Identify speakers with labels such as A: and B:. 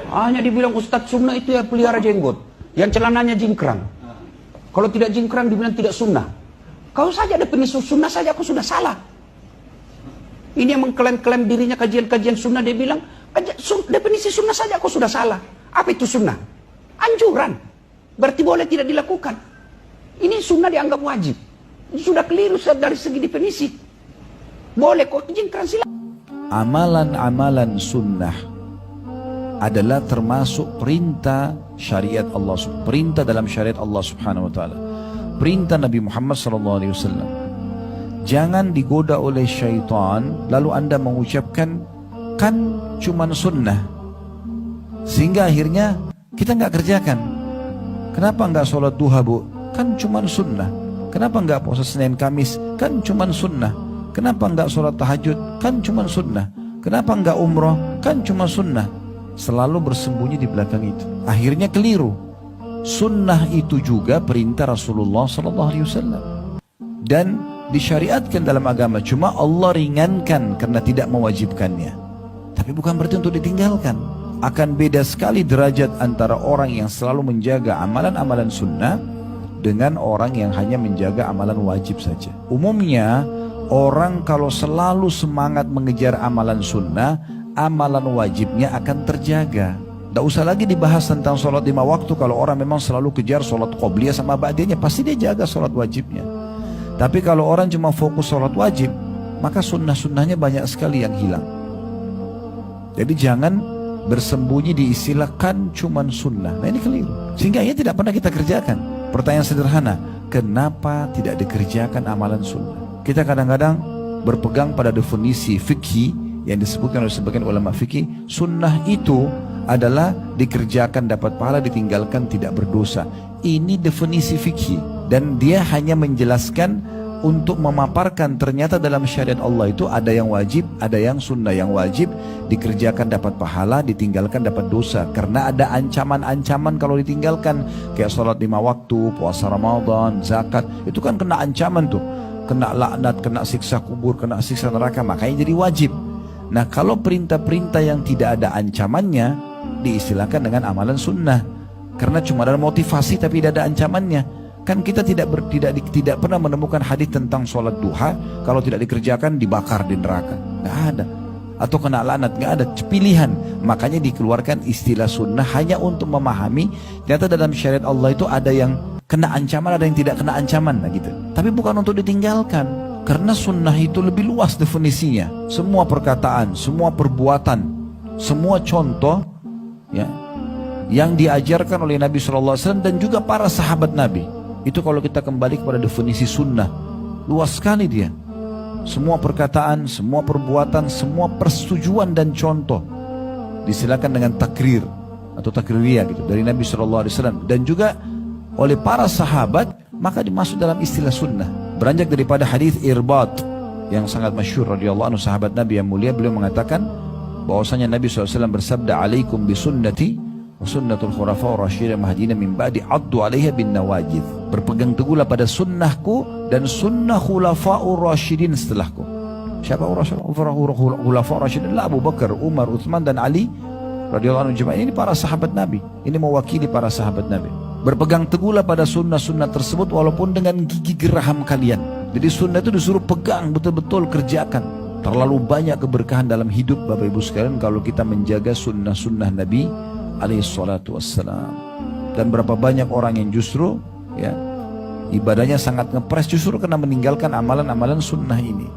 A: Hanya dibilang Ustadz sunnah itu ya pelihara jenggot, yang celananya jingkrang. Kalau tidak jingkrang dibilang tidak sunnah. Kau saja definisi sunnah saja aku sudah salah. Ini yang mengklaim-klaim dirinya kajian-kajian sunnah, dia bilang definisi sunnah saja aku sudah salah. Apa itu sunnah? Anjuran. Berarti boleh tidak dilakukan. Ini sunnah dianggap wajib. Ini sudah keliru dari segi definisi. Boleh kok jingkrang silakan.
B: Amalan-amalan sunnah adalah termasuk perintah syariat Allah, perintah dalam syariat Allah Subhanahu wa taala. Perintah Nabi Muhammad SAW. Jangan digoda oleh syaitan lalu Anda mengucapkan kan cuman sunnah, sehingga akhirnya kita nggak kerjakan. Kenapa nggak sholat duha, Bu? Kan cuman sunnah. Kenapa nggak puasa Senin Kamis? Kan cuman sunnah. Kenapa nggak sholat tahajud? Kan cuman sunnah. Kenapa nggak umroh? Kan cuma sunnah. Selalu bersembunyi di belakang itu. Akhirnya keliru. Sunnah itu juga perintah Rasulullah SAW dan disyariatkan dalam agama. Cuma Allah ringankan karena tidak mewajibkannya. Tapi bukan berarti untuk ditinggalkan. Akan beda sekali derajat antara orang yang selalu menjaga amalan-amalan sunnah dengan orang yang hanya menjaga amalan wajib saja. Umumnya orang kalau selalu semangat mengejar amalan sunnah, amalan wajibnya akan terjaga. Tidak usah lagi dibahas tentang sholat 5 waktu. Kalau orang memang selalu kejar sholat qobliyah sama ba'diyahnya, pasti dia jaga sholat wajibnya. Tapi kalau orang cuma fokus sholat wajib, maka sunnah-sunnahnya banyak sekali yang hilang. Jadi jangan bersembunyi di istilah kan cuman sunnah. Nah ini keliru, sehingga ini tidak pernah kita kerjakan. Pertanyaan sederhana, kenapa tidak dikerjakan amalan sunnah? Kita kadang-kadang berpegang pada definisi fikih yang disebutkan oleh sebagian ulama fikih. Sunnah itu adalah dikerjakan dapat pahala, ditinggalkan tidak berdosa. Ini definisi fikih, dan dia hanya menjelaskan untuk memaparkan ternyata dalam syariat Allah itu ada yang wajib, ada yang sunnah. Yang wajib dikerjakan dapat pahala, ditinggalkan dapat dosa. Karena ada ancaman-ancaman kalau ditinggalkan, kayak sholat 5 waktu, puasa Ramadan, zakat, itu kan kena ancaman tuh, kena laknat, kena siksa kubur, kena siksa neraka, makanya jadi wajib. Nah kalau perintah-perintah yang tidak ada ancamannya diistilahkan dengan amalan sunnah, karena cuma ada motivasi tapi tidak ada ancamannya. Kan kita tidak pernah menemukan hadis tentang sholat duha kalau tidak dikerjakan dibakar di neraka, nggak ada. Atau kena laknat, nggak ada. Pilihan. Makanya dikeluarkan istilah sunnah hanya untuk memahami ternyata dalam syariat Allah itu ada yang kena ancaman, ada yang tidak kena ancaman, nah gitu. Tapi bukan untuk ditinggalkan. Karena sunnah itu lebih luas definisinya. Semua perkataan, semua perbuatan, semua contoh ya, yang diajarkan oleh Nabi SAW dan juga para sahabat Nabi. Itu kalau kita kembali kepada definisi sunnah, luas sekali dia. Semua perkataan, semua perbuatan, semua persetujuan dan contoh disilakan dengan takrir atau takririyah gitu dari Nabi SAW dan juga oleh para sahabat, maka dimasuk dalam istilah sunnah. Beranjak daripada hadis Irbad yang sangat masyhur radhiyallahu anhu, sahabat Nabi yang mulia, beliau mengatakan bahwasanya Nabi SAW bersabda, alaikum bisunnati wa sunnatul khulafa'ur rasyidin mahdiyina min ba'di addu 'alaiha bin nawajidh. Berpegang teguhlah pada sunnahku dan sunnah khulafa'ur rasyidin setelahku. Siapa khulafa'ur rasyidin? Abu Bakar, Umar, Utsman dan Ali radhiyallahu anhu jemaah. Ini para sahabat Nabi. Ini mewakili para sahabat Nabi. Berpegang teguhlah pada sunnah-sunnah tersebut walaupun dengan gigi geraham kalian. Jadi sunnah itu disuruh pegang betul-betul, kerjakan. Terlalu banyak keberkahan dalam hidup Bapak Ibu sekalian kalau kita menjaga sunnah-sunnah Nabi alaihi salatu wassalam. Dan berapa banyak orang yang justru ya ibadahnya sangat ngepres justru karena meninggalkan amalan-amalan sunnah ini.